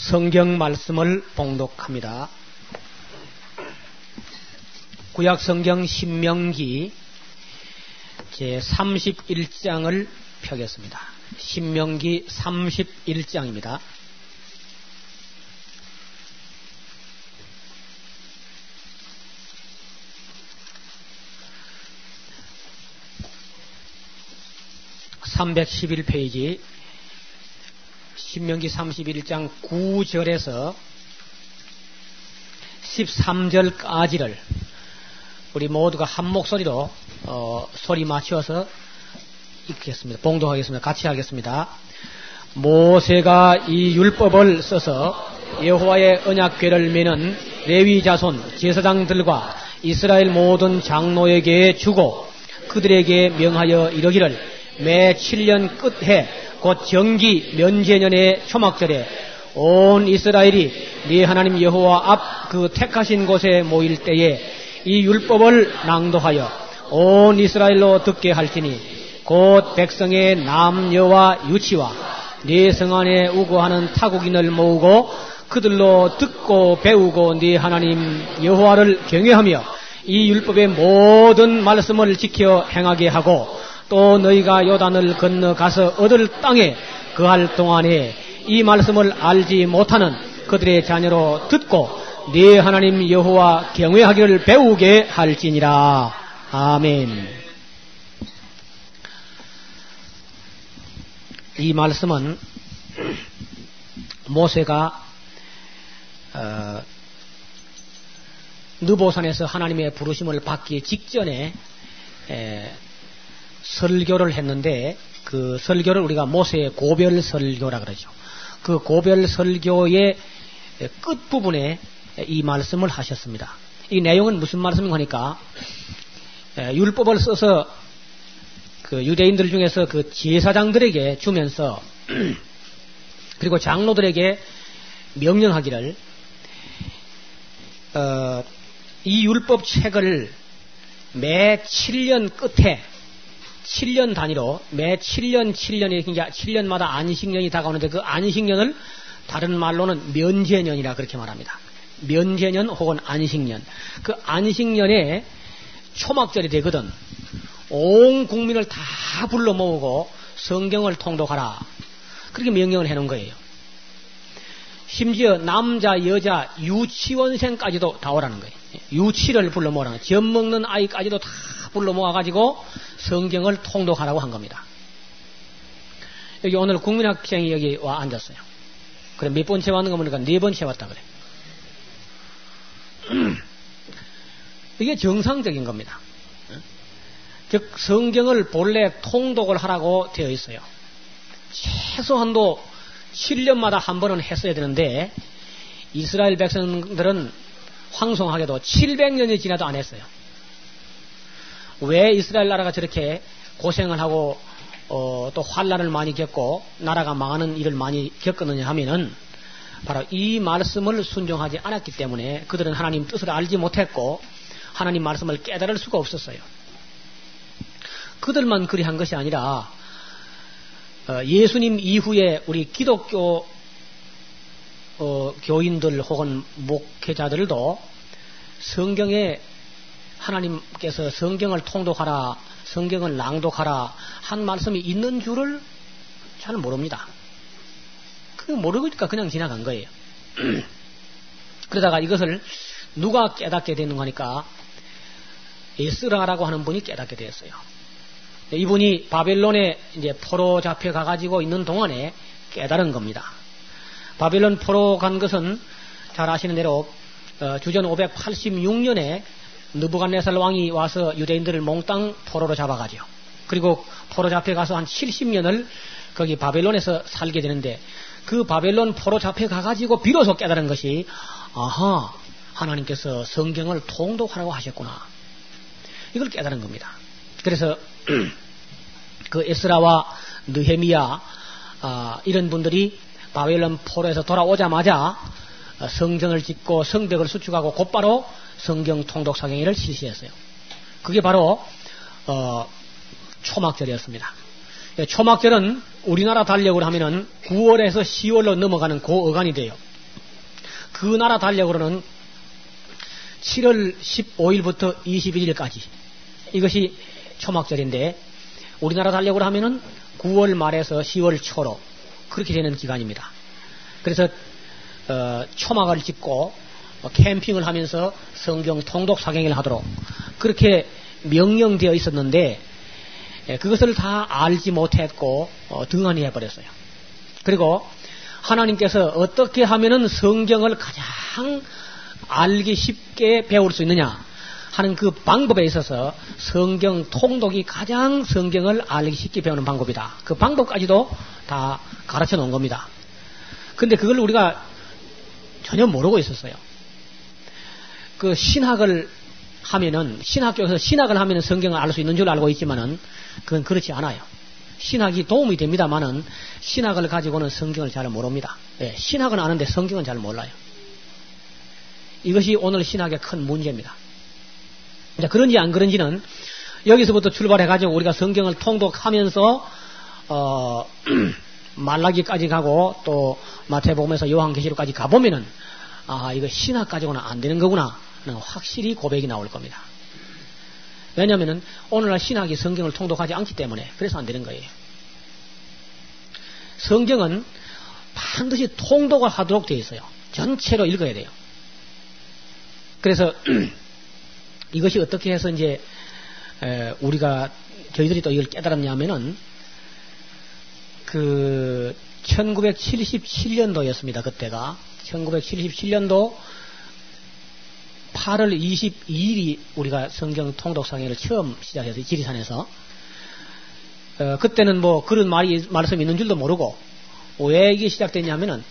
성경 말씀을 봉독합니다. 구약 성경 신명기 제 31장을 펴겠습니다. 신명기 31장입니다. (311페이지) 신명기 31장 9절에서 13절까지를 우리 모두가 한 목소리로 소리 맞춰서 읽겠습니다. 봉독하겠습니다. 같이 하겠습니다. 모세가 이 율법을 써서 여호와의 언약궤를 메는 레위 자손 제사장들과 이스라엘 모든 장로에게 주고 그들에게 명하여 이르기를 매 7년 끝해 곧 정기 면제년의 초막절에 온 이스라엘이 네 하나님 여호와 앞 그 택하신 곳에 모일 때에 이 율법을 낭독하여 온 이스라엘로 듣게 할지니 곧 백성의 남녀와 유치와 네 성 안에 우거하는 타국인을 모으고 그들로 듣고 배우고 네 하나님 여호와를 경외하며 이 율법의 모든 말씀을 지켜 행하게 하고 또 너희가 요단을 건너가서 얻을 땅에 거할 동안에 이 말씀을 알지 못하는 그들의 자녀로 듣고 네 하나님 여호와 경외하기를 배우게 할지니라. 아멘. 이 말씀은 모세가 느보산에서 하나님의 부르심을 받기 직전에 설교를 했는데 그 설교를 우리가 모세의 고별 설교라 그러죠. 그 고별 설교의 끝부분에 이 말씀을 하셨습니다. 이 내용은 무슨 말씀인가 하니까 율법을 써서 그 유대인들 중에서 그 제사장들에게 주면서 그리고 장로들에게 명령하기를 이 율법 책을 매 7년 끝에 7년 단위로 매 7년이 그러니까 7년마다 안식년이 다가오는데 그 안식년을 다른 말로는 면제년이라 그렇게 말합니다. 면제년 혹은 안식년. 그 안식년에 초막절이 되거든. 온 국민을 다 불러 모으고 성경을 통독하라. 그렇게 명령을 해놓은 거예요. 심지어 남자, 여자, 유치원생까지도 다 오라는 거예요. 유치를 불러 모으라는 거예요. 젖 먹는 아이까지도 다 불러 모아가지고 성경을 통독하라고 한 겁니다. 여기 오늘 국민학생이 여기 와 앉았어요. 그래, 몇 번째 왔는 거 보니까 4번째 왔다 그래. 이게 정상적인 겁니다. 즉, 성경을 본래 통독을 하라고 되어 있어요. 최소한도 7년마다 한 번은 했어야 되는데, 이스라엘 백성들은 황송하게도 700년이 지나도 안 했어요. 왜 이스라엘 나라가 저렇게 고생을 하고 또 환난을 많이 겪고 나라가 망하는 일을 많이 겪었느냐 하면은 바로 이 말씀을 순종하지 않았기 때문에 그들은 하나님 뜻을 알지 못했고 하나님 말씀을 깨달을 수가 없었어요. 그들만 그리한 것이 아니라 예수님 이후에 우리 기독교 교인들 혹은 목회자들도 성경에 하나님께서 성경을 통독하라, 성경을 낭독하라 한 말씀이 있는 줄을 잘 모릅니다. 그거 모르니까 그냥 지나간 거예요. 그러다가 이것을 누가 깨닫게 되는 거니까 에스라라고 하는 분이 깨닫게 되었어요. 이분이 바벨론에 이제 포로 잡혀 가가지고 있는 동안에 깨달은 겁니다. 바벨론 포로 간 것은 잘 아시는 대로 주전 586년에 느부갓네살 왕이 와서 유대인들을 몽땅 포로로 잡아가죠. 그리고 포로 잡혀가서 한 70년을 거기 바벨론에서 살게 되는데 그 바벨론 포로 잡혀가가지고 비로소 깨달은 것이 아하, 하나님께서 성경을 통독하라고 하셨구나. 이걸 깨달은 겁니다. 그래서 그 에스라와 느헤미야 이런 분들이 바벨론 포로에서 돌아오자마자 성전을 짓고 성벽을 수축하고 곧바로 성경 통독 사경회를 실시했어요. 그게 바로 초막절이었습니다. 초막절은 우리나라 달력으로 하면은 9월에서 10월로 넘어가는 그 어간이 돼요. 그 나라 달력으로는 7월 15일부터 21일까지 이것이 초막절인데 우리나라 달력으로 하면은 9월 말에서 10월 초로 그렇게 되는 기간입니다. 그래서 초막을 짓고 캠핑을 하면서 성경 통독 사경을 하도록 그렇게 명령되어 있었는데 그것을 다 알지 못했고 등한히 해버렸어요. 그리고 하나님께서 어떻게 하면은 성경을 가장 알기 쉽게 배울 수 있느냐 하는 그 방법에 있어서 성경 통독이 가장 성경을 알기 쉽게 배우는 방법이다. 그 방법까지도 다 가르쳐 놓은 겁니다. 근데 그걸 우리가 전혀 모르고 있었어요. 그 신학을 하면은 신학교에서 신학을 하면은 성경을 알 수 있는 줄 알고 있지만은 그건 그렇지 않아요. 신학이 도움이 됩니다만은 신학을 가지고는 성경을 잘 모릅니다. 예, 신학은 아는데 성경은 잘 몰라요. 이것이 오늘 신학의 큰 문제입니다. 자, 그런지 안 그런지는 여기서부터 출발해가지고 우리가 성경을 통독하면서 말라기까지 가고 또 마태복음에서 요한계시록까지 가보면은 이거 신학 가지고는 안 되는 거구나 하는 확실히 고백이 나올 겁니다. 왜냐하면은 오늘날 신학이 성경을 통독하지 않기 때문에 그래서 안 되는 거예요. 성경은 반드시 통독을 하도록 되어 있어요. 전체로 읽어야 돼요. 그래서 이것이 어떻게 해서 이제 우리가 저희들이 또 이걸 깨달았냐면은 그 1977년도였습니다. 그때가 1977년도 8월 22일이 우리가 성경 통독상회를 처음 시작해서 지리산에서 그때는 뭐 그런 말씀이 있는 줄도 모르고 왜 이게 시작됐냐면은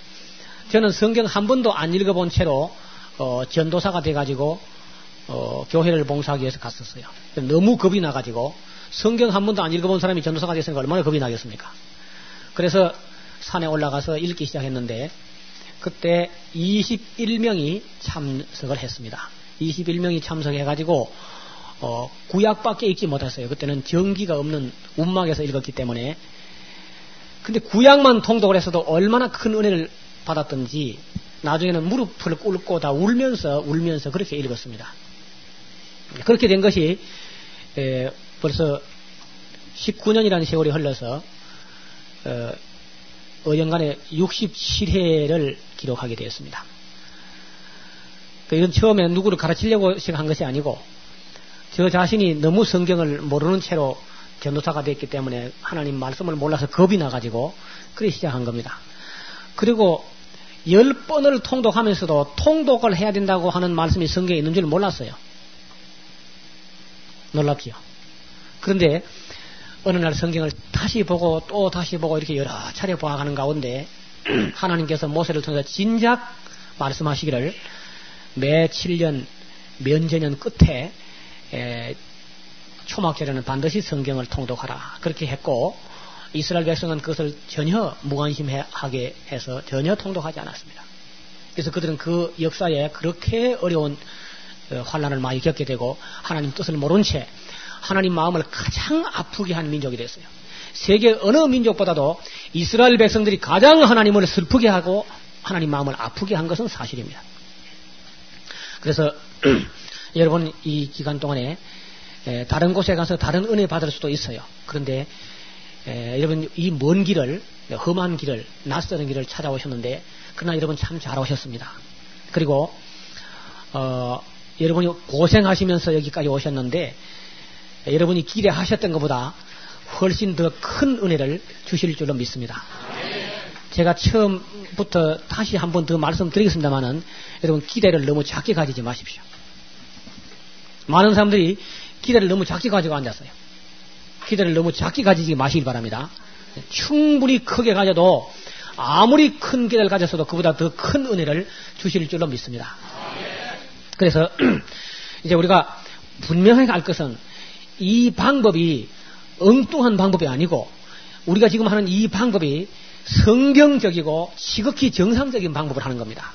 저는 성경 한 번도 안 읽어본 채로 전도사가 돼가지고 교회를 봉사하기 위해서 갔었어요. 너무 겁이 나가지고 성경 한 번도 안 읽어본 사람이 전도사가 됐으니까 얼마나 겁이 나겠습니까? 그래서 산에 올라가서 읽기 시작했는데 그때 21명이 참석을 했습니다. 21명이 참석해가지고 구약밖에 읽지 못했어요. 그때는 전기가 없는 운막에서 읽었기 때문에. 근데 구약만 통독을 했어도 얼마나 큰 은혜를 받았던지 나중에는 무릎을 꿇고 다 울면서 그렇게 읽었습니다. 그렇게 된 것이 벌써 19년이라는 세월이 흘러서 어연간에 67회를 기록하게 되었습니다. 이건 처음에 누구를 가르치려고 시작한 것이 아니고 저 자신이 너무 성경을 모르는 채로 전도사가 됐기 때문에 하나님 말씀을 몰라서 겁이 나가지고 그렇게 시작한 겁니다. 그리고 10번을 통독하면서도 통독을 해야 된다고 하는 말씀이 성경에 있는 줄 몰랐어요. 놀랍지요. 그런데 어느 날 성경을 다시 보고 또 다시 보고 이렇게 여러 차례 보아가는 가운데 하나님께서 모세를 통해서 진작 말씀하시기를 매 7년 면제년 끝에 초막절에는 반드시 성경을 통독하라 그렇게 했고 이스라엘 백성은 그것을 전혀 무관심하게 해서 전혀 통독하지 않았습니다. 그래서 그들은 그 역사에 그렇게 어려운 환난을 많이 겪게 되고 하나님 뜻을 모른 채 하나님 마음을 가장 아프게 한 민족이 됐어요. 세계 어느 민족보다도 이스라엘 백성들이 가장 하나님을 슬프게 하고 하나님 마음을 아프게 한 것은 사실입니다. 그래서 여러분 이 기간 동안에 다른 곳에 가서 다른 은혜 받을 수도 있어요. 그런데 여러분 이 먼 길을 험한 길을 낯선 길을 찾아오셨는데 그러나 여러분 참 잘 오셨습니다. 그리고 여러분이 고생하시면서 여기까지 오셨는데 여러분이 기대하셨던 것보다 훨씬 더 큰 은혜를 주실 줄로 믿습니다. 제가 처음부터 다시 한 번 더 말씀드리겠습니다만은 여러분 기대를 너무 작게 가지지 마십시오. 많은 사람들이 기대를 너무 작게 가지고 앉았어요. 기대를 너무 작게 가지지 마시길 바랍니다. 충분히 크게 가져도 아무리 큰 기대를 가졌어도 그보다 더 큰 은혜를 주실 줄로 믿습니다. 그래서 이제 우리가 분명하게 알 것은 이 방법이 엉뚱한 방법이 아니고 우리가 지금 하는 이 방법이 성경적이고 지극히 정상적인 방법을 하는 겁니다.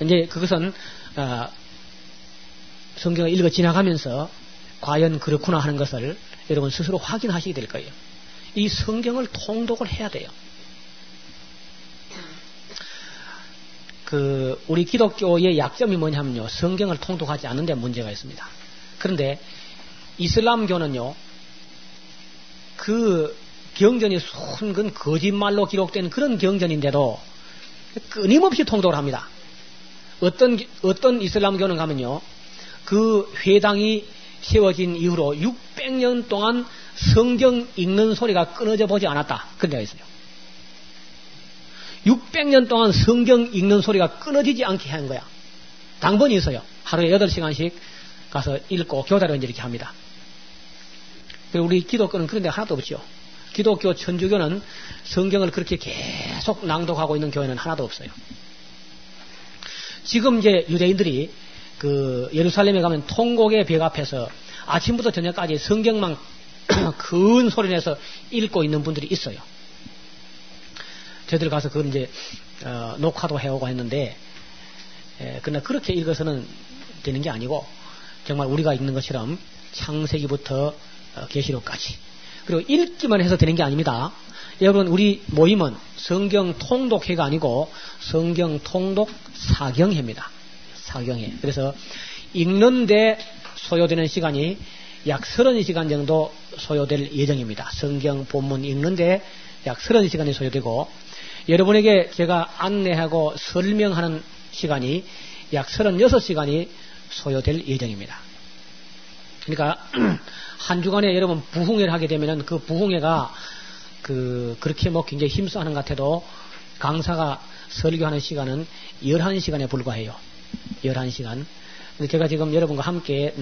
이제 그것은 성경을 읽어 지나가면서 과연 그렇구나 하는 것을 여러분 스스로 확인하시게 될 거예요. 이 성경을 통독을 해야 돼요. 우리 기독교의 약점이 뭐냐면요. 성경을 통독하지 않는 데 문제가 있습니다. 그런데 이슬람교는요. 그 경전이 순근 거짓말로 기록된 그런 경전인데도 끊임없이 통독을 합니다. 어떤 이슬람교는 가면요. 그 회당이 세워진 이후로 600년 동안 성경 읽는 소리가 끊어져 보지 않았다. 그런 데가 있어요. 600년 동안 성경 읽는 소리가 끊어지지 않게 한 거야. 당번이 있어요. 하루에 8시간씩 가서 읽고 교대로 이렇게 합니다. 우리 기독교는 그런 데가 하나도 없죠. 기독교 천주교는 성경을 그렇게 계속 낭독하고 있는 교회는 하나도 없어요. 지금 이제 유대인들이 예루살렘에 가면 통곡의 벽 앞에서 아침부터 저녁까지 성경만 큰 소리 내서 읽고 있는 분들이 있어요. 저희들 가서 그걸 이제 녹화도 해오고 했는데, 그러나 그렇게 읽어서는 되는 게 아니고 정말 우리가 읽는 것처럼 창세기부터 계시록까지 그리고 읽기만 해서 되는 게 아닙니다. 여러분 우리 모임은 성경 통독회가 아니고 성경 통독 사경회입니다. 사경회. 그래서 읽는데 소요되는 시간이 약 30시간 정도 소요될 예정입니다. 성경 본문 읽는데 약 30시간이 소요되고 여러분에게 제가 안내하고 설명하는 시간이 약 36시간이 소요될 예정입니다. 그러니까 한 주간에 여러분 부흥회를 하게 되면은 그 부흥회가 그렇게 뭐 굉장히 힘써하는 것 같아도 강사가 설교하는 시간은 11시간에 불과해요. 11시간. 근데 제가 지금 여러분과 함께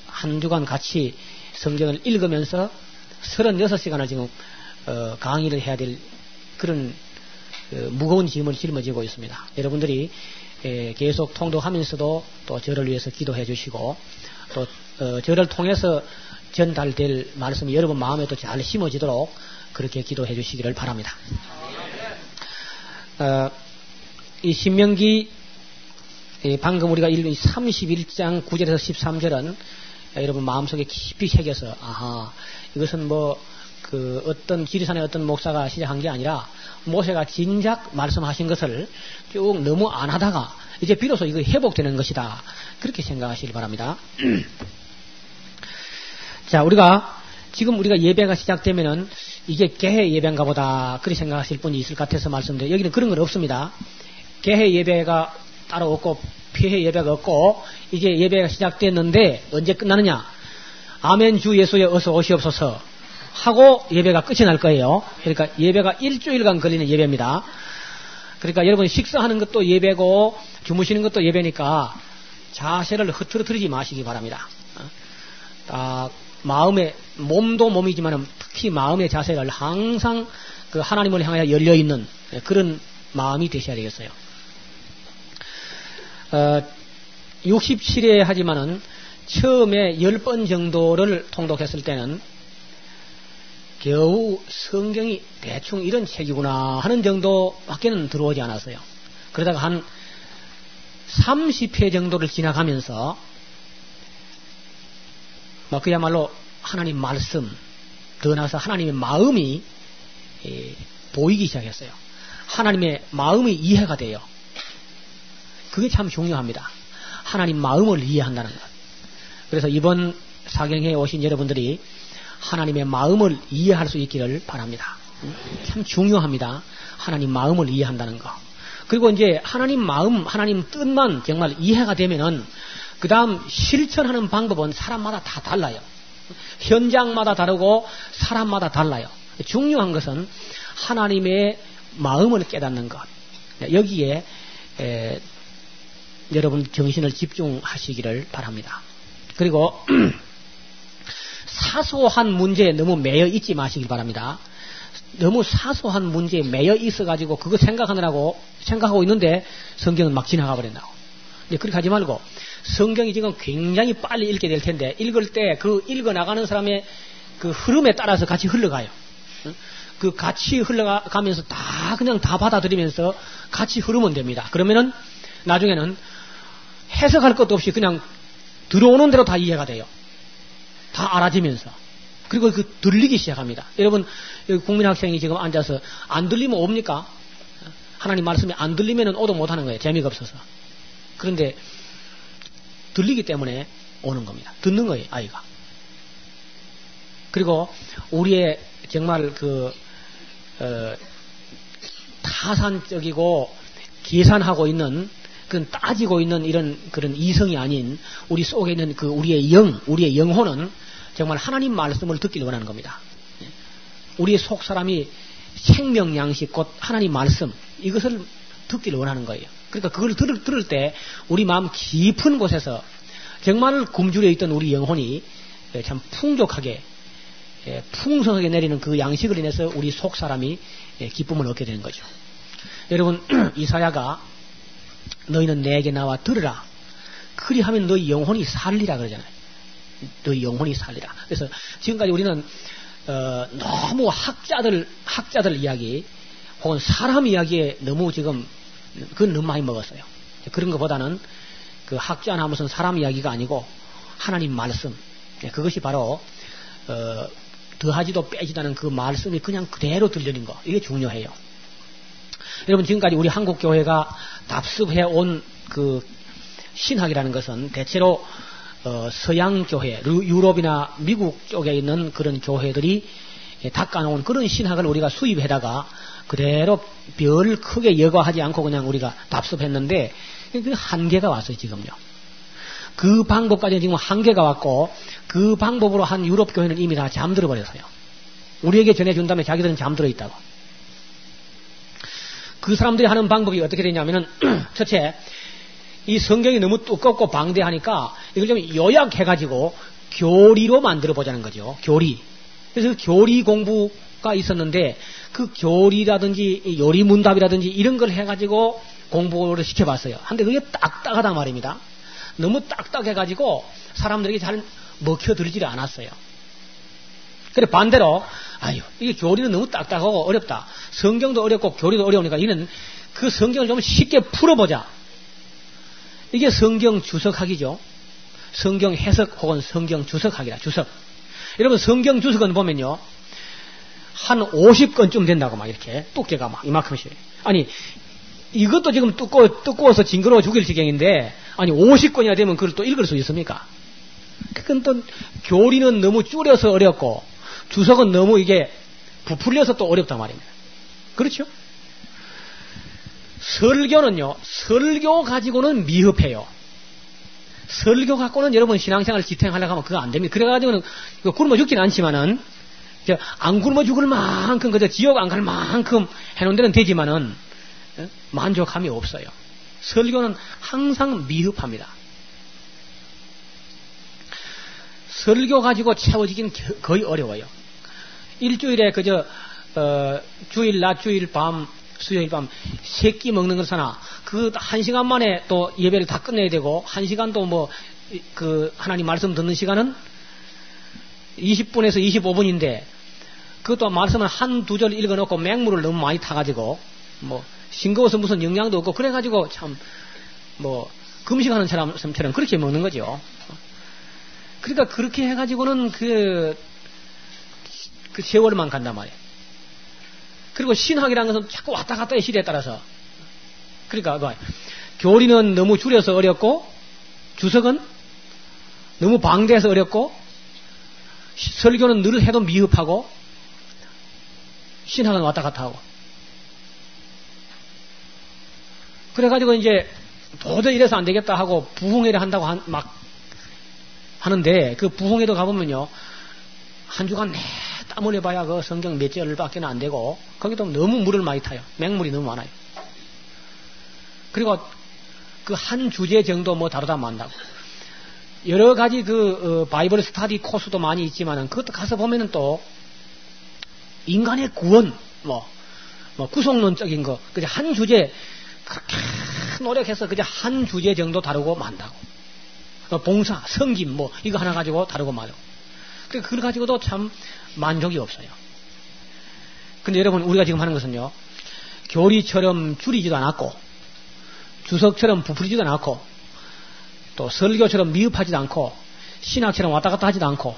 한 주간 같이 성경을 읽으면서 36시간을 지금 강의를 해야 될 그런 무거운 짐을 짊어지고 있습니다. 여러분들이 계속 통독하면서도 또 저를 위해서 기도해 주시고 또 저를 통해서 전달될 말씀이 여러분 마음에도 잘 심어지도록 그렇게 기도해 주시기를 바랍니다. 이 신명기 방금 우리가 읽은 31장 9절에서 13절은 여러분 마음속에 깊이 새겨서 이것은 뭐 어떤 지리산의 어떤 목사가 시작한 게 아니라 모세가 진작 말씀하신 것을 쭉 너무 안 하다가 이제 비로소 이거 회복되는 것이다. 그렇게 생각하시길 바랍니다. 자, 지금 우리가 예배가 시작되면은 이게 개회 예배인가 보다 그렇게 생각하실 분이 있을 것 같아서 말씀드려요. 여기는 그런 건 없습니다. 개회 예배가 따로 없고 폐회 예배가 없고 이제 예배가 시작됐는데 언제 끝나느냐? 아멘 주 예수에 어서 오시옵소서 하고 예배가 끝이 날 거예요. 그러니까 예배가 일주일간 걸리는 예배입니다. 그러니까 여러분 식사하는 것도 예배고 주무시는 것도 예배니까 자세를 흐트러뜨리지 마시기 바랍니다. 딱 몸도 몸이지만 특히 마음의 자세를 항상 그 하나님을 향하여 열려있는 그런 마음이 되셔야 되겠어요. 67회 하지만은 처음에 10번 정도를 통독했을 때는 겨우 성경이 대충 이런 책이구나 하는 정도밖에는 들어오지 않았어요. 그러다가 한 30회 정도를 지나가면서 그야말로 하나님 말씀, 더 나아가서 하나님의 마음이 보이기 시작했어요. 하나님의 마음이 이해가 돼요. 그게 참 중요합니다. 하나님 마음을 이해한다는 것. 그래서 이번 사경회에 오신 여러분들이 하나님의 마음을 이해할 수 있기를 바랍니다. 참 중요합니다. 하나님 마음을 이해한다는 거. 그리고 이제 하나님 마음, 하나님 뜻만 정말 이해가 되면은 그 다음 실천하는 방법은 사람마다 다 달라요. 현장마다 다르고 사람마다 달라요. 중요한 것은 하나님의 마음을 깨닫는 것. 여기에 여러분 정신을 집중하시기를 바랍니다. 그리고 사소한 문제에 너무 매여 있지 마시길 바랍니다. 너무 사소한 문제에 매여 있어가지고 그거 생각하고 있는데 성경은 막 지나가 버린다고. 그렇게 하지 말고 성경이 지금 굉장히 빨리 읽게 될 텐데 읽을 때 그 읽어나가는 사람의 그 흐름에 따라서 같이 흘러가요. 그 같이 흘러가면서 그냥 다 받아들이면서 같이 흐르면 됩니다. 그러면은 나중에는 해석할 것도 없이 그냥 들어오는 대로 다 이해가 돼요. 다 알아지면서. 그리고 들리기 시작합니다. 여러분, 여기 국민학생이 지금 앉아서 안 들리면 옵니까? 하나님 말씀이 안 들리면은 오도 못하는 거예요. 재미가 없어서. 그런데 들리기 때문에 오는 겁니다. 듣는 거예요, 아이가. 그리고 우리의 정말 타산적이고 계산하고 있는 그런 따지고 있는 이런 그런 이성이 아닌 우리 속에 있는 그 우리의 영혼은 정말 하나님 말씀을 듣기를 원하는 겁니다. 우리의 속 사람이 생명 양식 곧 하나님 말씀 이것을 듣기를 원하는 거예요. 그러니까 그걸 들을 때 우리 마음 깊은 곳에서 정말 굶주려 있던 우리 영혼이 참 풍족하게 풍성하게 내리는 그 양식을 인해서 우리 속 사람이 기쁨을 얻게 되는 거죠. 여러분 이사야가 너희는 내게 나와 들으라. 그리하면 너희 영혼이 살리라 그러잖아요. 너희 영혼이 살리라. 그래서 지금까지 우리는 너무 학자들 이야기 혹은 사람 이야기에 너무 지금 그건 너무 많이 먹었어요. 그런 것보다는 그 학자나 무슨 사람 이야기가 아니고 하나님 말씀 그것이 바로 더하지도 빼지도 않은 그 말씀이 그냥 그대로 들려는 거 이게 중요해요. 여러분 지금까지 우리 한국 교회가 답습해 온 그 신학이라는 것은 대체로 서양 교회, 유럽이나 미국 쪽에 있는 그런 교회들이 닦아놓은 그런 신학을 우리가 수입해다가 그대로 별 크게 여과하지 않고 그냥 우리가 답습했는데 그 한계가 왔어요 지금요. 그 방법까지 지금 한계가 왔고 그 방법으로 한 유럽 교회는 이미 다 잠들어 버렸어요. 우리에게 전해준 다음에 자기들은 잠들어 있다고. 그 사람들이 하는 방법이 어떻게 되냐면은 첫째 이 성경이 너무 두껍고 방대하니까 이걸 좀 요약해가지고 교리로 만들어 보자는 거죠. 교리. 그래서 그 교리 공부가 있었는데 그 교리라든지 요리문답이라든지 이런 걸 해가지고 공부를 시켜봤어요. 근데 그게 딱딱하단 말입니다. 너무 딱딱해가지고 사람들에게 잘 먹혀들질 않았어요. 그래 반대로 아유 이게 교리는 너무 딱딱하고 어렵다. 성경도 어렵고 교리도 어려우니까 이는 그 성경을 좀 쉽게 풀어보자. 이게 성경 주석학이죠. 성경 해석 혹은 성경 주석학이라 주석. 여러분 성경 주석은 보면요 한 50권쯤 된다고 막 이렇게 두께가 막 이만큼씩. 아니 이것도 지금 두꺼워서 징그러워 죽일 지경인데 아니 50권이나 되면 그걸 또 읽을 수 있습니까? 그건 또 교리는 너무 줄여서 어렵고 주석은 너무 이게 부풀려서 또 어렵단 말입니다. 그렇죠? 설교는요, 설교 가지고는 미흡해요. 설교 갖고는 여러분 신앙생활 지탱하려고 하면 그거 안 됩니다. 그래가지고는 굶어 죽지는 않지만은, 안 굶어 죽을 만큼, 그저 지옥 안 갈 만큼 해놓은 데는 되지만은, 만족함이 없어요. 설교는 항상 미흡합니다. 설교 가지고 채워지긴 거의 어려워요. 일주일에 그저, 주일 낮, 주일 밤, 수요일 밤, 세 끼 먹는 것 하나, 그 1시간 만에 또 예배를 다 끝내야 되고, 1시간도 뭐, 하나님 말씀 듣는 시간은 20분에서 25분인데, 그것도 말씀을 한두 절 읽어놓고 맹물을 너무 많이 타가지고, 뭐, 싱거워서 무슨 영양도 없고, 그래가지고 참, 뭐, 금식하는 사람처럼 그렇게 먹는 거죠. 그러니까 그렇게 해가지고는 그 세월만 간단 말이에요. 그리고 신학이라는 것은 자꾸 왔다 갔다의 시대에 따라서. 그러니까, 교리는 너무 줄여서 어렵고, 주석은 너무 방대해서 어렵고, 설교는 늘 해도 미흡하고, 신학은 왔다 갔다 하고. 그래가지고 이제 도저히 이래서 안 되겠다 하고 부흥회를 한다고 막 하는데 그 부흥회도 가보면요. 한 주간 땀 흘려봐야 그 성경 몇 절밖에 안 되고 거기도 너무 물을 많이 타요. 맹물이 너무 많아요. 그리고 그 한 주제 정도 뭐 다루다 만다고. 여러 가지 바이블 스터디 코스도 많이 있지만은 그것도 가서 보면은 또 인간의 구원, 뭐 구속론적인 거, 그저 한 주제 그렇게 노력해서 그저 한 주제 정도 다루고 만다고. 봉사, 성김 뭐 이거 하나 가지고 다루고 말고. 그걸 가지고도 참 만족이 없어요. 근데 여러분 우리가 지금 하는 것은요. 교리처럼 줄이지도 않았고 주석처럼 부풀리지도 않았고 또 설교처럼 미흡하지도 않고 신학처럼 왔다 갔다 하지도 않고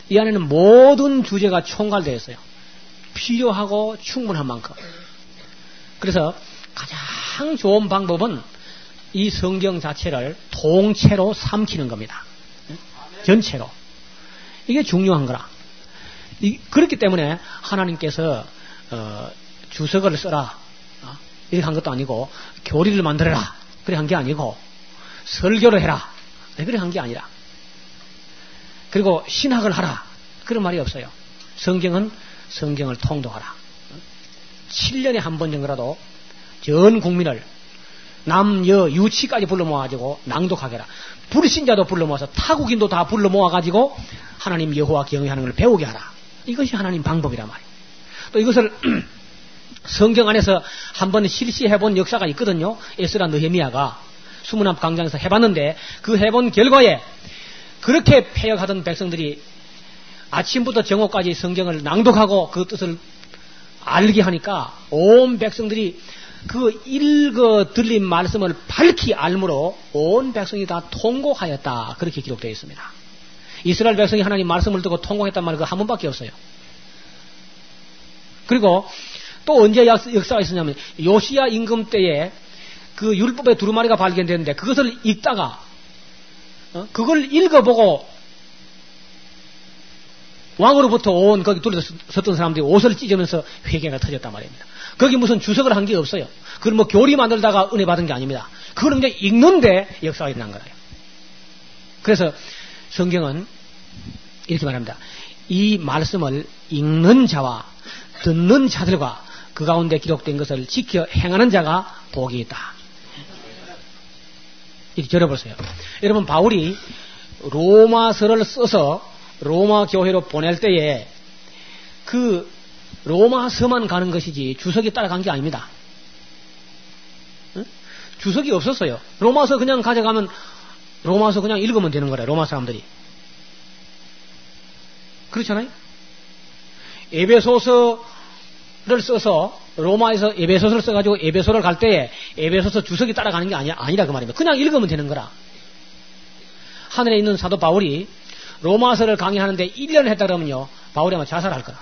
이 안에는 모든 주제가 총괄되어 있어요. 필요하고 충분한 만큼. 그래서 가장 좋은 방법은 이 성경 자체를 통째로 삼키는 겁니다. 전체로. 이게 중요한 거라. 그렇기 때문에 하나님께서 주석을 써라 이렇게 한 것도 아니고, 교리를 만들어라 그래 한 게 아니고, 설교를 해라 그래 한 게 아니라, 그리고 신학을 하라 그런 말이 없어요. 성경은 성경을 통독하라. 7년에 한 번 정도라도 전 국민을 남여 유치까지 불러 모아가지고 낭독하게 하라. 불신자도 불러 모아서 타국인도 다 불러 모아가지고 하나님 여호와 경외하는 걸 배우게 하라. 이것이 하나님 방법이란 말이에요. 또 이것을 성경 안에서 한번 실시해본 역사가 있거든요. 에스라 느헤미야가 수문앞 광장에서 해봤는데, 그 해본 결과에 그렇게 패역하던 백성들이 아침부터 정오까지 성경을 낭독하고 그 뜻을 알게 하니까 온 백성들이 그 읽어 들린 말씀을 밝히 알므로 온 백성이 다 통곡하였다. 그렇게 기록되어 있습니다. 이스라엘 백성이 하나님 말씀을 듣고 통곡했단 말은 그 한 번밖에 없어요. 그리고 또 언제 역사가 있었냐면, 요시야 임금 때에 그 율법의 두루마리가 발견되는데 그것을 읽다가 그걸 읽어보고 왕으로부터 온 거기 둘러서 섰던 사람들이 옷을 찢으면서 회개가 터졌단 말입니다. 거기 무슨 주석을 한 게 없어요. 그걸 뭐 교리 만들다가 은혜 받은 게 아닙니다. 그걸 이제 읽는데 역사가 일어난 거예요. 그래서 성경은 이렇게 말합니다. 이 말씀을 읽는 자와 듣는 자들과 그 가운데 기록된 것을 지켜 행하는 자가 복이 있다. 이렇게 들어보세요. 여러분, 바울이 로마서를 써서 로마 교회로 보낼 때에 그 로마서만 가는 것이지 주석이 따라간 게 아닙니다. 응? 주석이 없었어요. 로마서 그냥 가져가면 로마서 그냥 읽으면 되는 거래, 로마 사람들이. 그렇잖아요? 에베소서를 써서 로마에서 에베소서를 써가지고 에베소를 갈 때에 에베소서 주석이 따라가는 게 아니라 그 말입니다. 그냥 읽으면 되는 거라. 하늘에 있는 사도 바울이 로마서를 강의하는데 1년을 했다 그러면요, 바울이 아마 자살할 거라.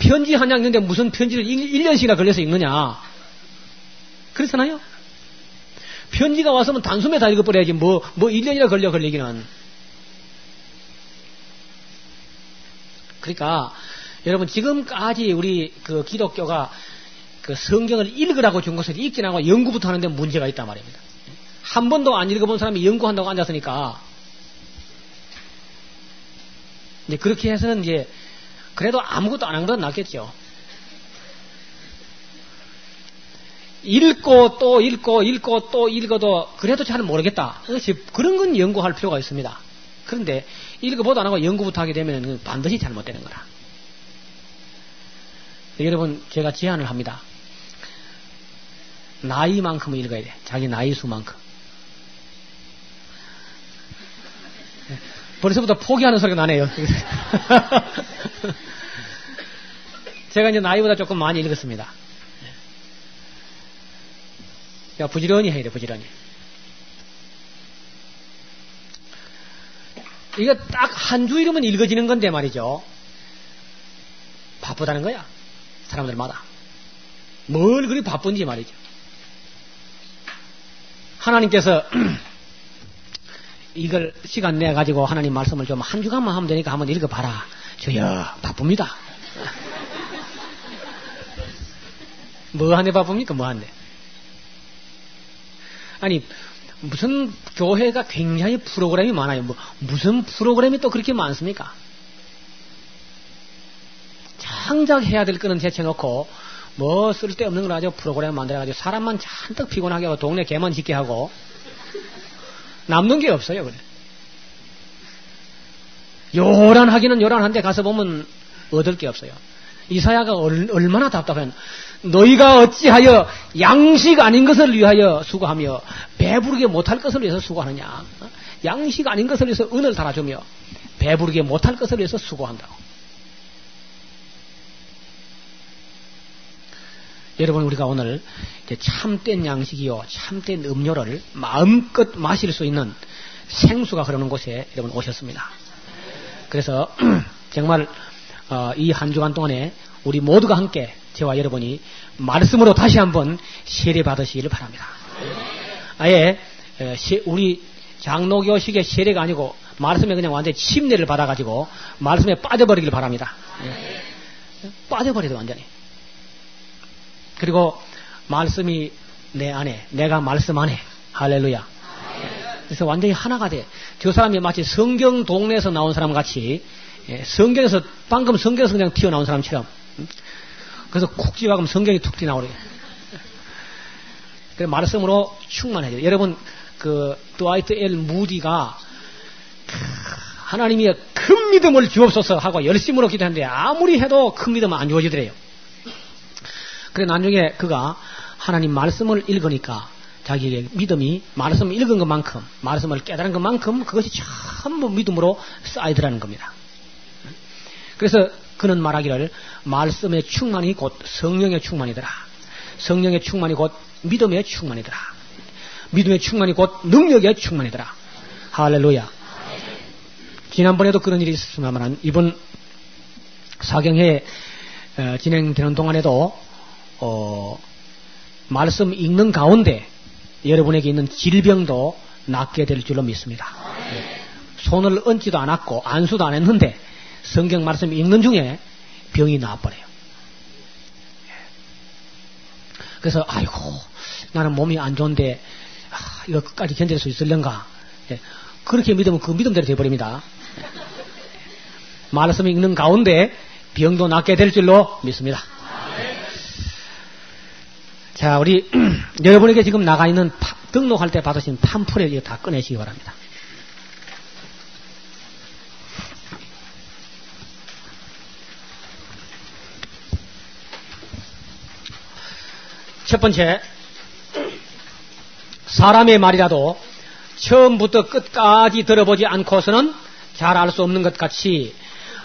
편지 한 장 있는데 무슨 편지를 1년씩이나 걸려서 읽느냐. 그렇잖아요? 편지가 왔으면 단숨에 다 읽어버려야지 뭐 1년이나 걸리기는. 그러니까 여러분, 지금까지 우리 그 기독교가 그 성경을 읽으라고 준 것을 읽지 않고 연구부터 하는데 문제가 있단 말입니다. 한 번도 안 읽어본 사람이 연구한다고 앉았으니까, 이제 그렇게 해서는 이제 그래도 아무것도 안 한 것보다 낫겠죠. 읽고 또 읽고 또 읽어도 그래도 잘 모르겠다. 그런 건 연구할 필요가 있습니다. 그런데 읽어보도 안 하고 연구부터 하게 되면 반드시 잘못되는 거라. 여러분, 제가 제안을 합니다. 나이만큼은 읽어야 돼. 자기 나이 수만큼. 벌써부터 포기하는 소리가 나네요. 제가 이제 나이보다 조금 많이 읽었습니다. 그러니까 부지런히 해야 돼, 부지런히. 이거 딱 한 주일이면 읽어지는 건데 말이죠. 바쁘다는 거야, 사람들마다. 뭘 그리 바쁜지 말이죠. 하나님께서 이걸 시간 내가지고 하나님 말씀을 좀 한 주간만 하면 되니까 한번 읽어봐라. 저야 바쁩니다. 뭐 하네 바쁩니까? 뭐 하네. 아니, 무슨 교회가 굉장히 프로그램이 많아요. 무슨 프로그램이 또 그렇게 많습니까? 장작 해야 될 거는 제쳐놓고 뭐 쓸데없는 걸 가지고 프로그램 만들어가지고 사람만 잔뜩 피곤하게 하고 동네 개만 짖게 하고 남는 게 없어요. 그래. 요란하기는 요란한데 가서 보면 얻을 게 없어요. 이사야가 얼마나 답답해. 너희가 어찌하여 양식 아닌 것을 위하여 수고하며 배부르게 못할 것을 위해서 수고하느냐. 양식 아닌 것을 위해서 은을 달아주며 배부르게 못할 것을 위해서 수고한다고. 여러분, 우리가 오늘 참된 양식이요 참된 음료를 마음껏 마실 수 있는 생수가 흐르는 곳에 여러분 오셨습니다. 그래서 정말 이 한 주간 동안에 우리 모두가 함께 저와 여러분이 말씀으로 다시 한번 세례 받으시기를 바랍니다. 아예 우리 장로교식의 세례가 아니고 말씀에 그냥 완전히 침례를 받아가지고 말씀에 빠져버리길 바랍니다. 빠져버려도 완전히. 그리고 말씀이 내 안에, 내가 말씀 안에. 할렐루야. 그래서 완전히 하나가 돼. 저 사람이 마치 성경 동네에서 나온 사람 같이, 성경에서, 방금 성경에서 그냥 튀어나온 사람처럼. 그래서 쿡 집어가면 성경이 툭 튀어나오래. 그래서 말씀으로 충만해져요. 여러분, 드와이트 L 무디가, 하나님이 큰 믿음을 주옵소서 하고 열심으로 기도하는데 아무리 해도 큰 믿음은 안 주어지더래요. 그래 나중에 그가 하나님 말씀을 읽으니까 자기의 믿음이 말씀을 읽은 것만큼, 말씀을 깨달은 것만큼 그것이 전부 믿음으로 쌓이더라는 겁니다. 그래서 그는 말하기를 말씀의 충만이 곧 성령의 충만이더라. 성령의 충만이 곧 믿음의 충만이더라. 믿음의 충만이 곧 능력의 충만이더라. 할렐루야. 지난번에도 그런 일이 있었습니다만 이번 사경회 진행되는 동안에도 말씀 읽는 가운데 여러분에게 있는 질병도 낫게 될 줄로 믿습니다. 손을 얹지도 않았고 안수도 안 했는데 성경 말씀 읽는 중에 병이 나와버려요. 그래서 아이고 나는 몸이 안 좋은데 이거 끝까지 견딜 수 있을런가. 그렇게 믿으면 그 믿음대로 되어버립니다. 말씀 읽는 가운데 병도 낫게 될 줄로 믿습니다. 자, 우리 여러분에게 지금 나가 있는 등록할 때 받으신 팜플렛 이거 다 꺼내시기 바랍니다. 첫 번째, 사람의 말이라도 처음부터 끝까지 들어보지 않고서는 잘 알 수 없는 것 같이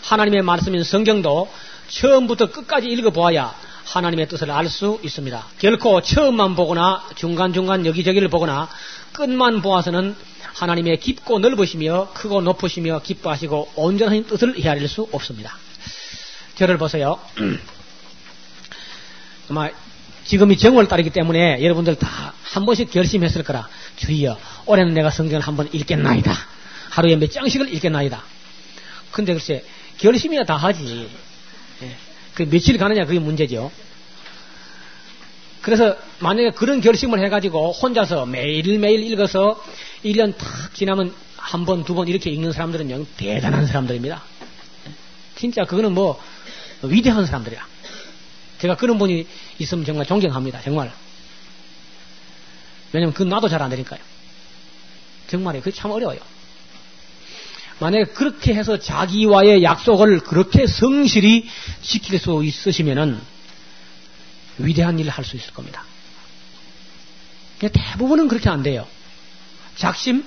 하나님의 말씀인 성경도 처음부터 끝까지 읽어보아야 하나님의 뜻을 알 수 있습니다. 결코 처음만 보거나 중간중간 여기저기를 보거나 끝만 보아서는 하나님의 깊고 넓으시며 크고 높으시며 기뻐하시고 온전한 뜻을 헤아릴 수 없습니다. 저를 보세요. 정말 지금이 정월달이기 때문에 여러분들 다 한 번씩 결심했을 거라. 주여, 올해는 내가 성경을 한번 읽겠나이다. 하루에 몇 장씩을 읽겠나이다. 근데 글쎄 결심이야 다 하지. 그 며칠 가느냐 그게 문제죠. 그래서 만약에 그런 결심을 해가지고 혼자서 매일매일 읽어서 1년 탁 지나면 한 번, 두 번 이렇게 읽는 사람들은요 대단한 사람들입니다. 진짜 그거는 뭐 위대한 사람들이야. 제가 그런 분이 있으면 정말 존경합니다. 정말. 왜냐면 그건 나도 잘 안 되니까요. 정말이에요. 그게 참 어려워요. 만약에 그렇게 해서 자기와의 약속을 그렇게 성실히 지킬 수 있으시면은 위대한 일을 할 수 있을 겁니다. 대부분은 그렇게 안 돼요. 작심?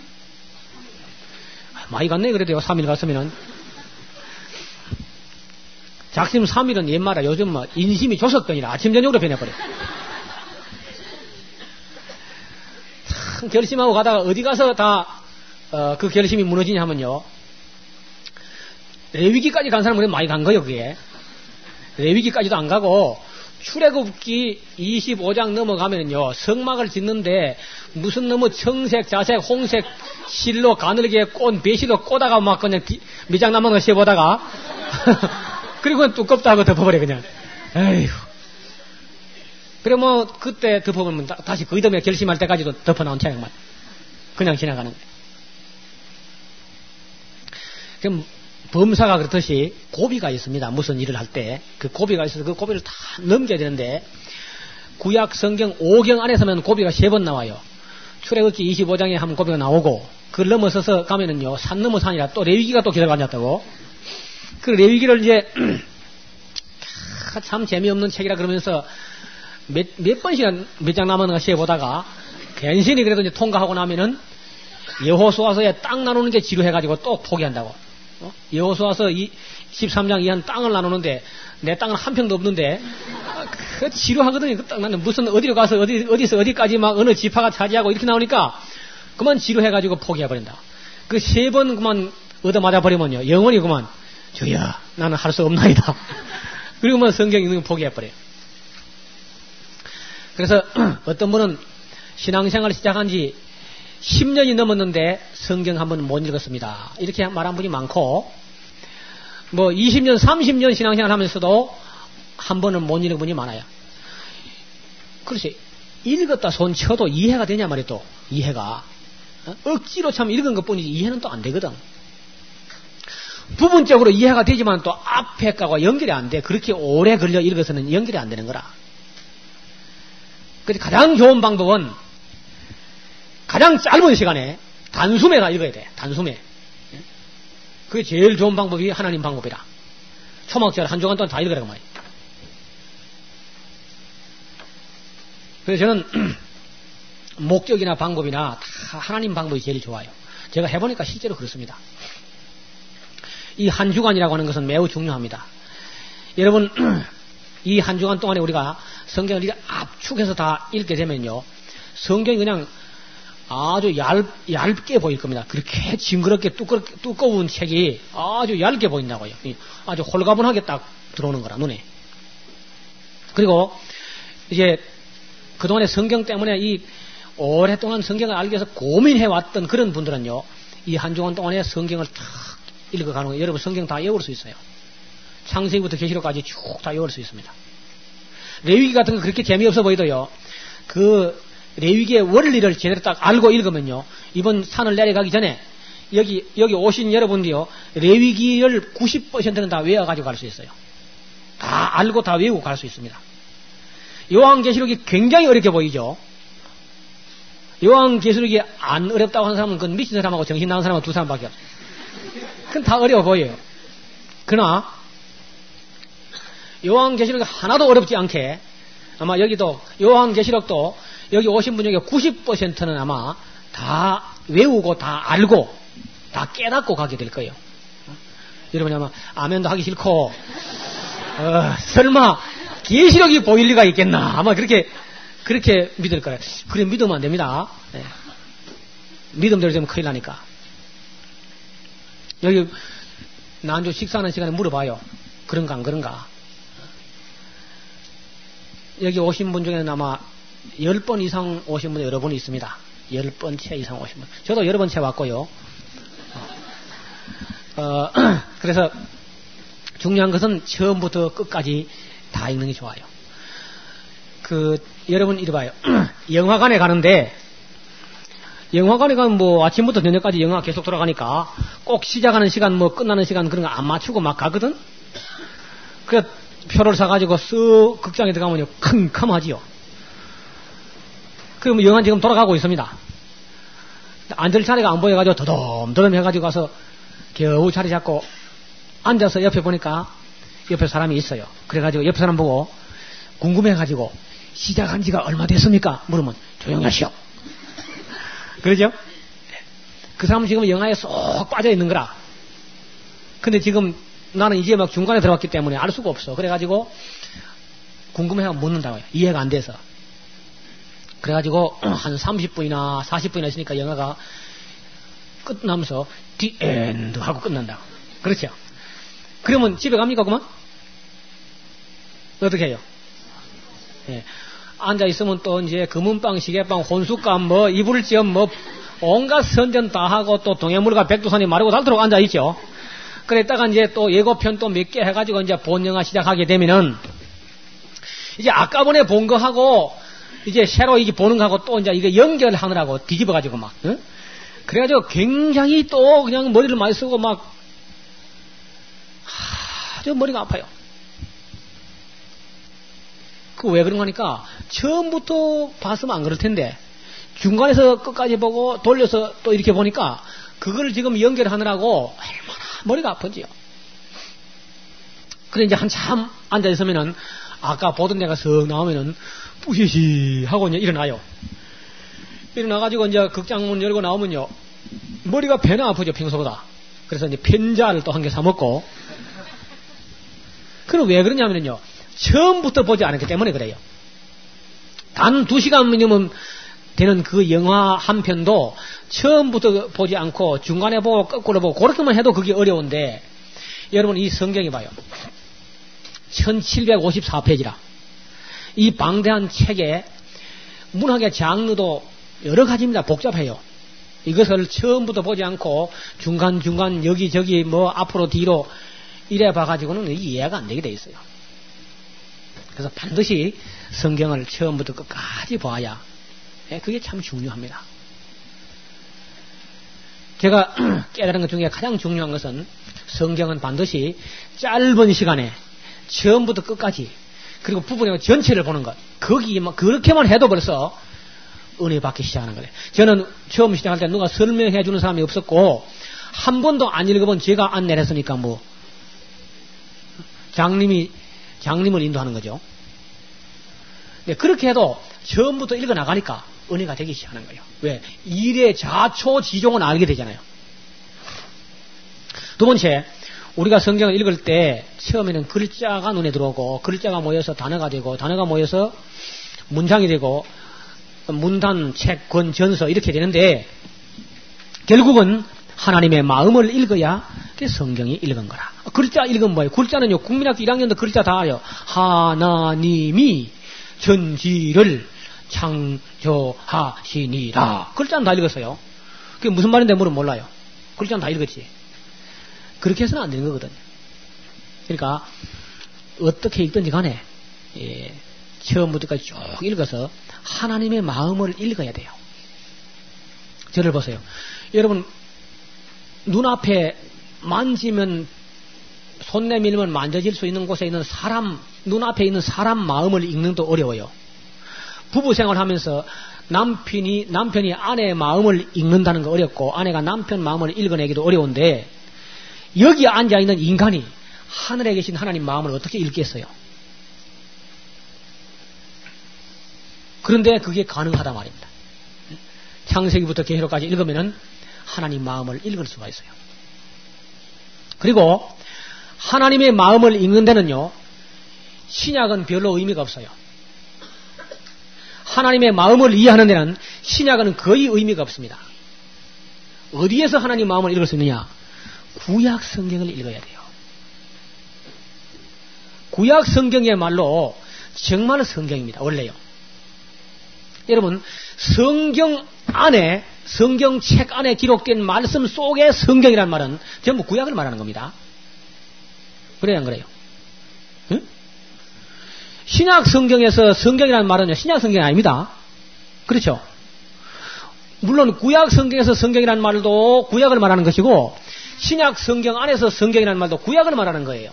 많이 갔네 그래도요. 3일 갔으면은. 작심 3일은 옛말에 요즘 뭐 인심이 조석건이라 아침 저녁으로 변해버려. 참 결심하고 가다가 어디 가서 다 그 결심이 무너지냐면요. 레위기까지 간 사람은 많이 간 거예요. 그게. 레위기까지도 안 가고 출애굽기 25장 넘어가면요 성막을 짓는데 무슨 너무 청색, 자색, 홍색 실로 가늘게 꼰 배실로 꼬다가 막 그냥 미장나무를 씌워보다가 그리고 두껍다 하고 덮어버려 그냥. 에휴. 그래 뭐 그때 덮어보면 다시 그 이듬해 결심할 때까지도 덮어나온 차량만 그냥 지나가는 거예요. 그럼 범사가 그렇듯이 고비가 있습니다. 무슨 일을 할 때 그 고비가 있어서 그 고비를 다 넘겨야 되는데 구약 성경 5경 안에서는 고비가 3번 나와요. 출애굽기 25장에 한 고비가 나오고 그걸 넘어서서 가면은요 산 넘어 산이라 또 레위기가 또 기다려 앉았다고. 그 레위기를 이제 참 재미없는 책이라 그러면서 몇 번씩이나 몇 장 남았는가 시해보다가 괜시히 그래도 이제 통과하고 나면은 여호수아서에 땅 나누는 게 지루해가지고 또 포기한다고. 여호수아서 13장 이한 땅을 나누는데 내 땅은 한 평도 없는데 그 지루하거든요. 그 땅 나는 무슨 어디로 가서 어디서 어디까지 막 어느 지파가 차지하고 이렇게 나오니까 그만 지루해가지고 포기해버린다. 그 3번 그만 얻어맞아 버리면요 영원히 그만 주여 나는 할 수 없나이다. 그리고 뭐 성경 읽는 거 포기해버려요. 그래서 어떤 분은 신앙생활을 시작한 지 10년이 넘었는데 성경 한 번은 못 읽었습니다. 이렇게 말한 분이 많고, 뭐 20년, 30년 신앙생활 하면서도 한 번은 못 읽은 분이 많아요. 그렇지. 읽었다 손 쳐도 이해가 되냐 말이야, 또. 이해가. 억지로 참 읽은 것 뿐이지 이해는 또 안 되거든. 부분적으로 이해가 되지만 또 앞에 거하고 연결이 안 돼. 그렇게 오래 걸려 읽어서는 연결이 안 되는 거라. 그래서 가장 좋은 방법은 가장 짧은 시간에 단숨에가 읽어야 돼. 단숨에. 그게 제일 좋은 방법이 하나님 방법이라. 초막절 한 주간 동안 다 읽으라고 말이야. 그래서 저는 목적이나 방법이나 다 하나님 방법이 제일 좋아요. 제가 해보니까 실제로 그렇습니다. 이 한 주간이라고 하는 것은 매우 중요합니다. 여러분, 이 한 주간 동안에 우리가 성경을 이렇게 압축해서 다 읽게 되면요, 성경이 그냥 아주 얇게 보일 겁니다. 그렇게 징그럽게 두꺼운 책이 아주 얇게 보인다고요. 아주 홀가분하게 딱 들어오는 거라, 눈에. 그리고 이제 그동안에 성경 때문에 이 오랫동안 성경을 알기 위해서 고민해왔던 그런 분들은요, 이 한 주간 동안에 성경을 탁 읽어가는 거예요. 여러분 성경 다 외울 수 있어요. 창세기부터 계시록까지 쭉 다 외울 수 있습니다. 레위기 같은 거 그렇게 재미없어 보이도요, 그 레위기의 원리를 제대로 딱 알고 읽으면요, 이번 산을 내려가기 전에 여기 오신 여러분들이요, 레위기를 90%는 다 외워가지고 갈 수 있어요. 다 알고 다 외우고 갈 수 있습니다. 요한계시록이 굉장히 어렵게 보이죠. 요한계시록이 안 어렵다고 하는 사람은 그건 미친 사람하고 정신 나간 사람하고 두 사람밖에 없어요. 그건 다 어려워 보여요. 그러나 요한계시록이 하나도 어렵지 않게, 아마 여기도 요한계시록도 여기 오신 분 중에 90%는 아마 다 외우고 다 알고 다 깨닫고 가게 될 거예요. 여러분이 아마 아멘도 하기 싫고, 설마 계시록이 보일 리가 있겠나, 아마 그렇게 믿을 거예요. 그래 믿으면 안 됩니다. 네. 믿음대로 되면 큰일 나니까. 여기 난주 식사하는 시간에 물어봐요. 그런가 안 그런가. 여기 오신 분 중에는 아마 10번 이상 오신 분 여러 분이 있습니다. 10번 채 이상 오신 분. 저도 여러 번 채 왔고요. 그래서 중요한 것은 처음부터 끝까지 다 읽는 게 좋아요. 여러분 이리 봐요. 영화관에 가는데, 영화관에 가면 뭐 아침부터 저녁까지 영화 계속 돌아가니까 꼭 시작하는 시간 뭐 끝나는 시간 그런 거 안 맞추고 막 가거든? 그래서 표를 사가지고 쓱 극장에 들어가면요, 캄캄하지요. 그러면 영화 지금 돌아가고 있습니다. 앉을 자리가 안 보여가지고 더듬더듬 해가지고 가서 겨우 자리 잡고 앉아서 옆에 보니까 옆에 사람이 있어요. 그래가지고 옆에 사람 보고 궁금해가지고 시작한 지가 얼마 됐습니까? 물으면 조용히 하시오. 그러죠? 그 사람은 지금 영화에 쏙 빠져 있는 거라. 근데 지금 나는 이제 막 중간에 들어왔기 때문에 알 수가 없어. 그래가지고 궁금해하고 묻는다고요. 이해가 안 돼서. 그래가지고 한 30분이나 40분이나 있으니까 영화가 끝나면서 The End 하고 끝난다고. 그렇죠? 그러면 집에 갑니까 그만? 어떻게 해요? 예. 앉아 있으면 또 이제 금은빵, 시계빵, 혼숫감, 뭐 이불지엄, 뭐 온갖 선전 다 하고 또 동해물과 백두산이 마르고 닳도록 앉아 있죠. 그랬다가 이제 또 예고편 또 몇 개 해가지고 이제 본 영화 시작하게 되면은 이제 아까 전에 본 거 하고 이제 새로 이게 보는 거하고 또 이제 이거 연결하느라고 뒤집어가지고 막, 응? 그래가지고 굉장히 또 그냥 머리를 많이 쓰고 막 아주 머리가 아파요. 그 왜 그런가 하니까 처음부터 봤으면 안 그럴 텐데 중간에서 끝까지 보고 돌려서 또 이렇게 보니까 그걸 지금 연결하느라고 얼마나 머리가 아픈지요. 그래 이제 한참 앉아 있으면은 아까 보던 데가 석 나오면은 뿌시시 하고 이제 일어나요. 일어나가지고 이제 극장문 열고 나오면요, 머리가 배나 아프죠, 평소보다. 그래서 이제 편자를 또 한 개 사먹고. 그럼 왜 그러냐면요, 처음부터 보지 않았기 때문에 그래요. 단 2시간이면 되는 그 영화 한 편도 처음부터 보지 않고 중간에 보고 거꾸로 보고 그렇게만 해도 그게 어려운데, 여러분 이 성경이 봐요. 1754페이지라. 이 방대한 책에 문학의 장르도 여러 가지입니다. 복잡해요. 이것을 처음부터 보지 않고 중간중간 여기저기 뭐 앞으로 뒤로 이래 봐가지고는 이해가 안 되게 돼 있어요. 그래서 반드시 성경을 처음부터 끝까지 봐야 그게 참 중요합니다. 제가 깨달은 것 중에 가장 중요한 것은 성경은 반드시 짧은 시간에 처음부터 끝까지 그리고 부분의 전체를 보는 것. 그렇게만 해도 벌써 은혜 받기 시작하는 거예요. 저는 처음 시작할 때 누가 설명해 주는 사람이 없었고 한 번도 안 읽어본 제가 안내를 했으니까 뭐 장님을 인도하는 거죠. 네, 그렇게 해도 처음부터 읽어 나가니까 은혜가 되기 시작하는 거예요. 왜? 일의 자초지종은 알게 되잖아요. 두 번째, 우리가 성경을 읽을 때 처음에는 글자가 눈에 들어오고 글자가 모여서 단어가 되고 단어가 모여서 문장이 되고 문단, 책, 권, 전서 이렇게 되는데 결국은 하나님의 마음을 읽어야 성경이 읽은 거라. 글자 읽으면 뭐예요? 글자는요, 국민학교 1학년도 글자 다 알아요. 하나님이 전지를 창조하시니라. 글자는 다 읽었어요. 그게 무슨 말인지 물으면 몰라요. 글자는 다 읽었지. 그렇게 해서는 안 되는 거거든요. 그러니까 어떻게 읽든지 간에 처음부터까지 쭉 읽어서 하나님의 마음을 읽어야 돼요. 저를 보세요. 여러분 눈앞에 만지면 손 내밀면 만져질 수 있는 곳에 있는 사람, 눈앞에 있는 사람 마음을 읽는 것도 어려워요. 부부 생활하면서 남편이 아내의 마음을 읽는다는 거 어렵고 아내가 남편 마음을 읽어내기도 어려운데 여기 앉아있는 인간이 하늘에 계신 하나님 마음을 어떻게 읽겠어요? 그런데 그게 가능하다 말입니다. 창세기부터 계시록까지 읽으면은 하나님 마음을 읽을 수가 있어요. 그리고 하나님의 마음을 읽는 데는요, 신약은 별로 의미가 없어요. 하나님의 마음을 이해하는 데는 신약은 거의 의미가 없습니다. 어디에서 하나님 마음을 읽을 수 있느냐? 구약 성경을 읽어야 돼요. 구약 성경이야말로 정말 성경입니다. 원래요. 여러분, 성경 안에, 성경책 안에 기록된 말씀 속의 성경이라는 말은 전부 구약을 말하는 겁니다. 그래요, 안 그래요? 응? 신약 성경에서 성경이라는 말은요, 신약 성경이 아닙니다. 그렇죠? 물론 구약 성경에서 성경이라는 말도 구약을 말하는 것이고 신약 성경 안에서 성경이라는 말도 구약을 말하는 거예요.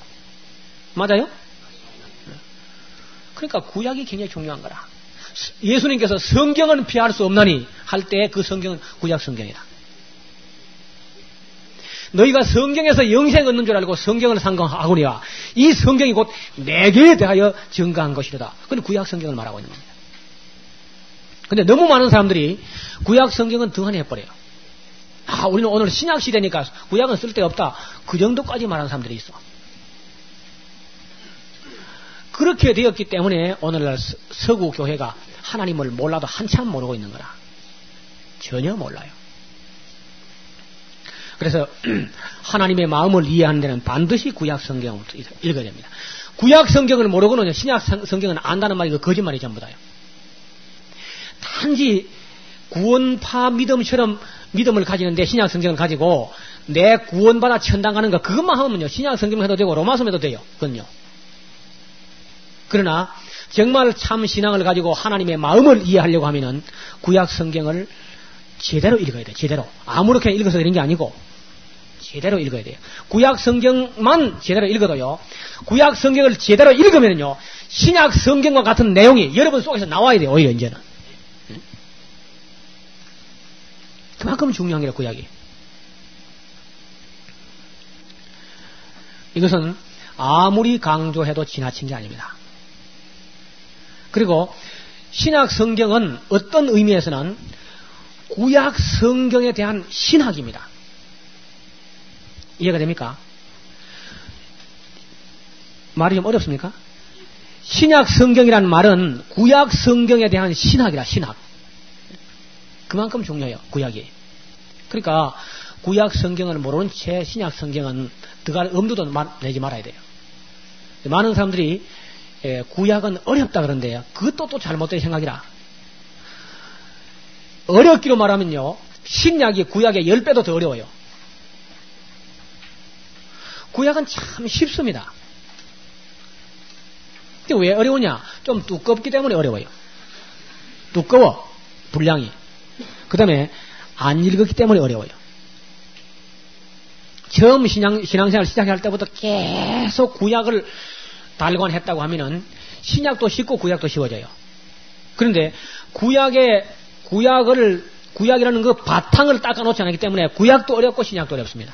맞아요? 그러니까 구약이 굉장히 중요한 거라. 예수님께서 성경은 피할 수 없나니 할 때 그 성경은 구약 성경이다. 너희가 성경에서 영생 얻는 줄 알고 성경을 상고하거니와 이 성경이 곧 내게 대하여 증거한 것이로다. 그건 구약 성경을 말하고 있는 겁니다. 근데 너무 많은 사람들이 구약 성경은 등한해버려요. 우리는 오늘 신약 시대니까 구약은 쓸데없다. 그 정도까지 말하는 사람들이 있어. 그렇게 되었기 때문에 오늘날 서구 교회가 하나님을 몰라도 한참 모르고 있는 거라. 전혀 몰라요. 그래서 하나님의 마음을 이해하는 데는 반드시 구약 성경을 읽어야 됩니다. 구약 성경을 모르고는 신약 성경은 안다는 말이 거짓말이 전부 다요. 단지 구원파 믿음처럼 믿음을 가지는데 신약 성경을 가지고 내 구원받아 천당 가는 거 그것만 하면요 신약 성경 해도 되고 로마서 해도 돼요. 그건요. 그러나 정말 참 신앙을 가지고 하나님의 마음을 이해하려고 하면은 구약 성경을 제대로 읽어야 돼요. 제대로. 아무렇게나 읽어서 되는 게 아니고 제대로 읽어야 돼요. 구약 성경만 제대로 읽어도요. 구약 성경을 제대로 읽으면요. 신약 성경과 같은 내용이 여러분 속에서 나와야 돼요. 오히려 이제는. 그만큼 중요한 게 구약이. 이것은 아무리 강조해도 지나친 게 아닙니다. 그리고 신약 성경은 어떤 의미에서는 구약 성경에 대한 신학입니다. 이해가 됩니까? 말이 좀 어렵습니까? 신약 성경이라는 말은 구약 성경에 대한 신학이라, 신학. 그만큼 중요해요, 구약이. 그러니까 구약 성경을 모르는 채 신약 성경은 들어갈 엄두도 내지 말아야 돼요. 많은 사람들이 구약은 어렵다 그런데요. 그것도 또 잘못된 생각이라. 어렵기로 말하면요, 신약이 구약의 10배도 더 어려워요. 구약은 참 쉽습니다. 근데 왜 어려우냐? 좀 두껍기 때문에 어려워요. 두꺼워, 분량이. 그 다음에 안 읽었기 때문에 어려워요. 처음 신앙생활 시작할 때부터 계속 구약을 달관했다고 하면은 신약도 쉽고 구약도 쉬워져요. 그런데 구약이라는 그 바탕을 닦아놓지 않기 때문에 구약도 어렵고 신약도 어렵습니다.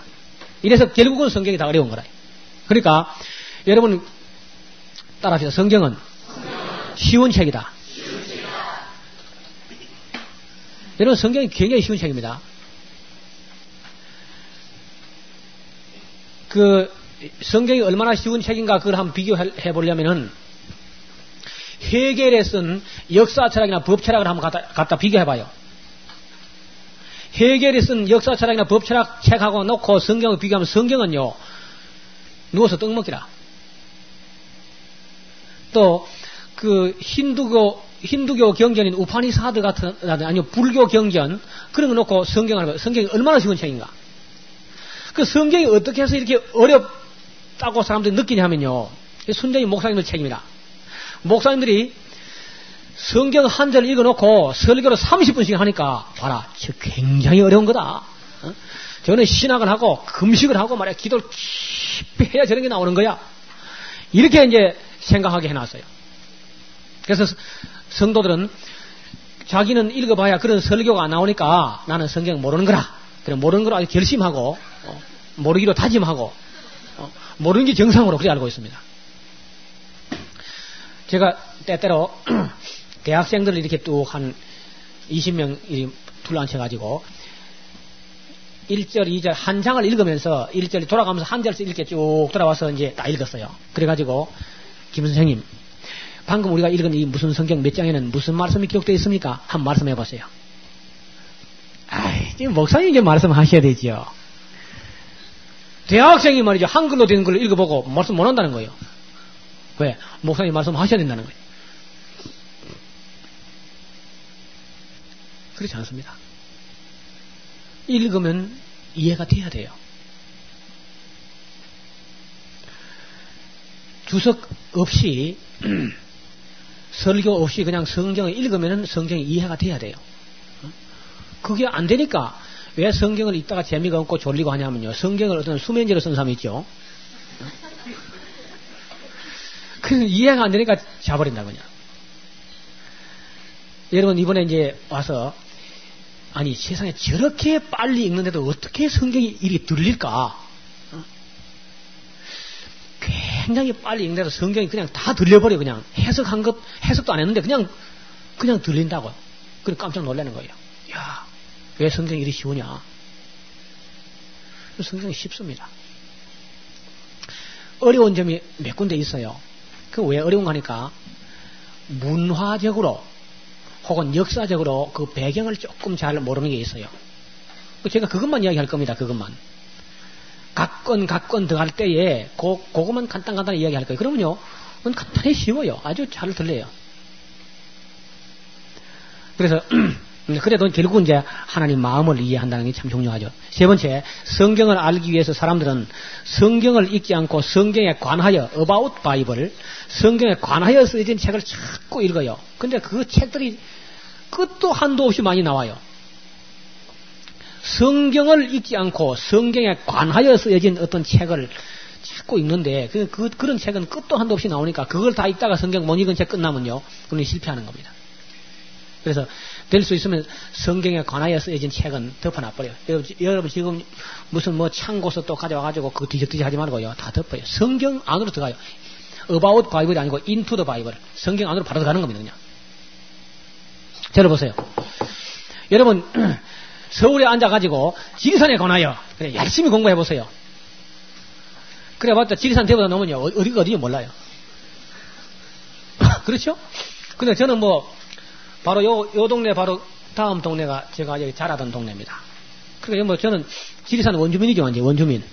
이래서 결국은 성경이 다 어려운 거라. 그러니까 여러분 따라합시다. 성경은 쉬운 책이다. 여러분 성경이 굉장히 쉬운 책입니다. 그 성경이 얼마나 쉬운 책인가 그걸 한번 비교해 보려면은 헤겔에 쓴 역사 철학이나 법 철학을 한번 갖다 비교해 봐요. 헤겔이 쓴 역사 철학이나 법 철학 책하고 놓고 성경을 비교하면 성경은요 누워서 떡 먹기라. 또 그 힌두교 경전인 우파니사드 같은 아니면 불교 경전 그런 거 놓고 성경이 얼마나 쉬운 책인가. 그 성경이 어떻게 해서 이렇게 어렵다고 사람들이 느끼냐면요. 순전히 목사님들 책입니다. 목사님들이 성경 한 절 읽어놓고 설교를 30분씩 하니까 봐라, 저 굉장히 어려운 거다. 저는 신학을 하고 금식을 하고 말이야 기도를 깊이 해야 저런 게 나오는 거야. 이렇게 이제 생각하게 해놨어요. 그래서 성도들은 자기는 읽어봐야 그런 설교가 안 나오니까 나는 성경 모르는 거라. 그래 모르는 거로 아주 결심하고 모르기로 다짐하고 모르는 게 정상으로 그렇게 알고 있습니다. 제가 때때로 대학생들을 이렇게 뚝 한 20명 둘러앉혀가지고 1절, 2절 한 장을 읽으면서 1절이 돌아가면서 한 절씩 이렇게 쭉 돌아와서 이제 다 읽었어요. 그래가지고 김 선생님 방금 우리가 읽은 이 무슨 성경 몇 장에는 무슨 말씀이 기록되어 있습니까? 한번 말씀해 보세요. 아이, 지금 목사님 이제 말씀하셔야 되죠. 대학생이 말이죠. 한글로 된 걸 읽어보고 말씀 못 한다는 거예요. 왜? 목사님 말씀하셔야 된다는 거예요. 그렇지 않습니다. 읽으면 이해가 돼야 돼요. 주석 없이 설교 없이 그냥 성경을 읽으면 성경이 이해가 돼야 돼요. 그게 안 되니까 왜 성경을 읽다가 재미가 없고 졸리고 하냐면요. 성경을 어떤 수면제로 쓴 사람이 있죠. 그래서 이해가 안 되니까 자버린다고요. 여러분 이번에 이제 와서 아니 세상에 저렇게 빨리 읽는데도 어떻게 성경이 이리 들릴까? 굉장히 빨리 읽는데도 성경이 그냥 다 들려버려. 그냥 해석도 안 했는데 그냥 들린다고요. 그래서 깜짝 놀라는 거예요. 야, 왜 성경이 이리 쉬우냐? 성경이 쉽습니다. 어려운 점이 몇 군데 있어요. 그 왜 어려운가 하니까 문화적으로 혹은 역사적으로 그 배경을 조금 잘 모르는 게 있어요. 제가 그것만 이야기할 겁니다. 그것만. 각 건 더 할 때에 그것만 간단히 이야기할 거예요. 그러면요, 그건 간단히 쉬워요. 아주 잘 들려요. 그래서 그래도 결국은 이제 하나님 마음을 이해한다는 게 참 중요하죠. 세 번째, 성경을 알기 위해서 사람들은 성경을 읽지 않고 성경에 관하여 about 바이블, 성경에 관하여 쓰여진 책을 자꾸 읽어요. 근데 그 책들이 끝도 한도 없이 많이 나와요. 성경을 읽지 않고 성경에 관하여 쓰여진 어떤 책을 자꾸 읽는데 그런 책은 끝도 한도 없이 나오니까 그걸 다 읽다가 성경 못 읽은 책 끝나면요, 그건 실패하는 겁니다. 그래서 될 수 있으면 성경에 관하여 쓰여진 책은 덮어놔버려요. 여러분 지금 무슨 뭐 창고서 또 가져와가지고 그거 뒤적뒤적 하지 말고요. 다 덮어요. 성경 안으로 들어가요. about 바이블이 아니고 into the 바이블. 성경 안으로 바로 들어가는 겁니다. 그냥. 들어보세요. 여러분 서울에 앉아가지고 지리산에 관하여 그래 열심히 공부해보세요. 그래봤자 지리산 대보다 넘으면요 어디가 어딘지 몰라요. 그렇죠? 근데 저는 뭐 바로 요 동네 바로 다음 동네가 제가 여기 자라던 동네입니다. 그러니까 뭐 저는 지리산 원주민이죠. 완전 원주민.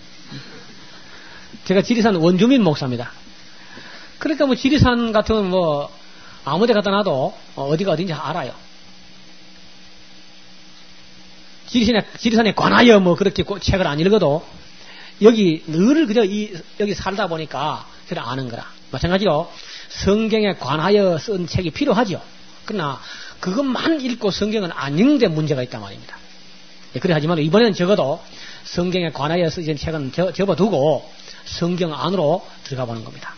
제가 지리산 원주민 목사입니다. 그러니까 뭐 지리산 같은, 뭐, 아무 데 갖다 놔도 어디가 어딘지 알아요. 지리산에 관하여 뭐 그렇게 책을 안 읽어도 여기 늘 그저 여기 살다 보니까 그래 아는 거라. 마찬가지로 성경에 관하여 쓴 책이 필요하죠. 그러나 그것만 읽고 성경은 안 읽는 데 문제가 있단 말입니다. 그래 하지만 이번에는 적어도 성경에 관하여 쓰인 책은 접어두고 성경 안으로 들어가 보는 겁니다.